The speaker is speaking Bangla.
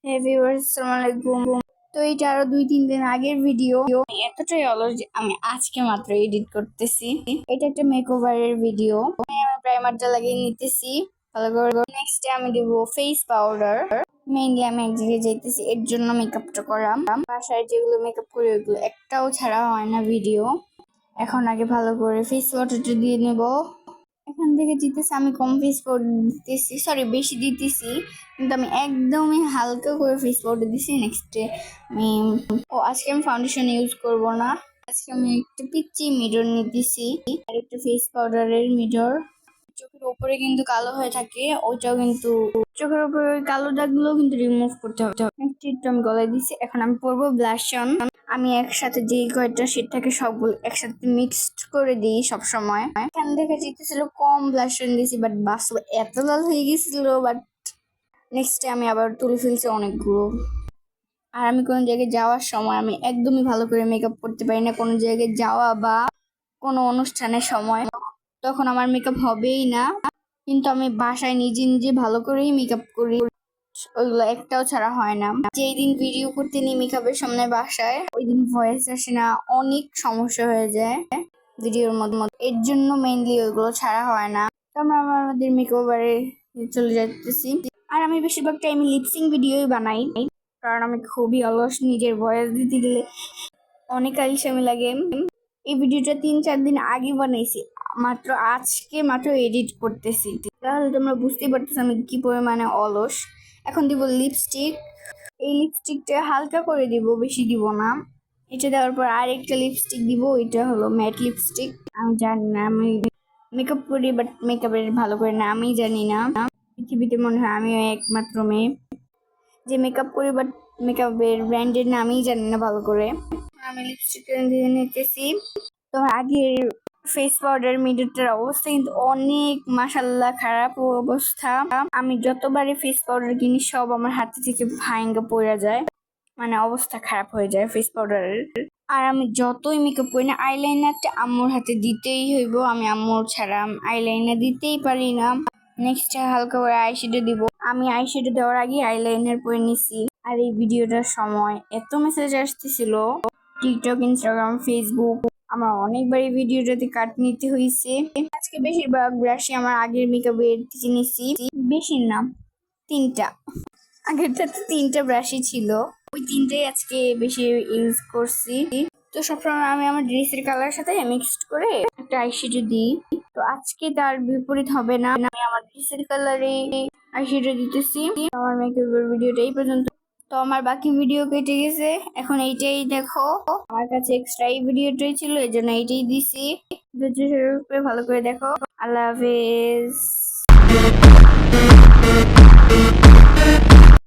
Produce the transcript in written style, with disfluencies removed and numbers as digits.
হে ভিউয়ার্স, আসসালামু আলাইকুম। তো এটা আরো 2-3 দিন আগের ভিডিও। এতটাই অলস যে আমি আজকে মাত্র এডিট করতেছি। এটা একটা মেকওভারের ভিডিও। আমি প্রাইমারটা লাগিয়ে নিতেছি ভালো করে। নেক্সটে আমি দিব ফেস পাউডার। মেইনলি আমি এক জায়গায় যাইতেছি, এর জন্য মেকআপটা করা। বাসায় যেগুলো মেকআপ করি ওইগুলো একটাও ছাড়া হয় না ভিডিও। এখন আগে ভালো করে ফেস পাউডারটা দিয়ে নেব। এখান থেকে দিতেছি আমি কম ফেস পাউডার দিতেছি, সরি বেশি দিতেছি, কিন্তু আমি একদমই হালকা করে ফেস পাউডার দিছি। নেক্সটে আমি আজকে আমি ফাউন্ডেশন ইউজ করব না, আজকে আমি একটা পিচ্চি মিরর নিতেছি আর একটা ফেস পাউডারের মিরর। চোখের উপরে কিন্তু কালো হয়ে থাকে, ওইটাও কিন্তু চোখের উপরে ওই কালো দাগগুলো কিন্তু রিমুভ করতে হবে। নেক্সট আমি গলায় দিছি। এখন আমি পরবো ব্লাশ অন। আমি একসাথে যে কয়েকটা শেড থাকে সবগুলো একসাথে মিক্সড করে দিই সব সময়। এখান থেকে জিতেছিল কম ব্লাশ অন দিয়েছি, বাট বাস্তবে এত লাল হয়ে গেছিল। বাট নেক্সটে আমি আবার তুলে ফেলছি অনেকগুলো। আর আমি কোনো জায়গায় যাওয়ার সময় আমি একদমই ভালো করে মেকআপ করতে পারি না। কোনো জায়গায় যাওয়া বা কোনো অনুষ্ঠানের সময় তখন আমার মেকআপ হবেই না, কিন্তু আমি বাসায় নিজে নিজে ভালো করেই মেকআপ করি, ওইগুলো একটাও ছাড়া হয় না। যেই দিন ভিডিও করতে নিই মেকআপের সামনে বাসায়, ওই দিন ভয়েস আসে না, অনেক সমস্যা হয়ে যায় ভিডিওর মধ্যে। এর জন্য মেইনলি ওইগুলো ছাড়া হয় না। তো আমরা আমাদের মেকওভারে চলে যাচ্ছি। আর আমি বেশিরভাগ টাইমে লিপসিং ভিডিওই বানাই, কারণ আমি খুবই অলস। নিজের ভয়েস দিতে গেলে অনেক আলসামি লাগে। এই ভিডিওটা 3-4 দিন আগে বানাইছি, আজকে মাত্র এডিট করতেছি। তাহলে তোমরা বুঝতেই পারতেছো আমি কি পরিমাণে অলস। এখন দিব লিপস্টিক। এই লিপস্টিকটা হালকা করে দিব, বেশি দিব না। এটা দেওয়ার পর আরেকটা লিপস্টিক দিব, এটা হলো ম্যাট লিপস্টিক। আমি জানি না, আমি মেকআপ করি বাট মেকআপের ভালো করে না আমি জানি না। পৃথিবীতে মনে হয় আমিও একমাত্র মেয়ে যে মেকআপ করি বাট মেকআপের ব্র্যান্ডের নামই জানি না ভালো করে। আমি লিপস্টিক দিয়ে নিতেছি। তো আগের ফেস পাউডার মিডটার অবস্থা কিন্তু অনেক মাশাল্লাহ খারাপ অবস্থা। আমি যতবারই ফেস পাউডার কিনি সব আমার হাতে থেকে ভাঙা পড়ে যায়, মানে অবস্থা খারাপ হয়ে যায় ফেস পাউডারের। আর আমি যতই মেকআপ করি না, আইলাইনারটা আম্মুর হাতে দিতেই হইব। আমি আম্মুর ছাড়া আইলাইনার দিতেই পারি না। নেক্সট হালকা করে আইশ্যাডো দিব। আমি আইশ্যাডো দেওয়ার আগে আইলাইনার পরে নিছি। আর এই ভিডিওটার সময় এত মেসেজ আসতেছিল টিকটক, ইনস্টাগ্রাম, ফেসবুক, আমার অনেকবারই ভিডিওটাতে কাট নিতে হয়েছে। আজকে বেশিরভাগ ব্রাশই আমার আগের মেকআপের থেকে নিছি, বেশি না 3টা। আগেরটাতে 3টা ব্রাশই ছিল, ওই 3টাই আজকে বেশি ইউজ করছি। তো সবসময় আমি আমার ড্রেসের কালারের সাথে মিক্সড করে একটা আইশ্যাডো দিই। তো আজকে তার বিপরীত হবে না, আমি আমার ড্রেসের কালারে আইশ্যাডো দিতেছি। আমার মেকআপের ভিডিওটা এই পর্যন্ত। তো আমার বাকি ভিডিও কেটে গেছে, এখন এইটাই দেখো। আমার কাছে এক্সট্রা এই ভিডিওটাই ছিল, এই জন্য এইটাই দিছি। ধৈর্য সহকারে ভালো করে দেখো। আল্লাহ হাফেজ।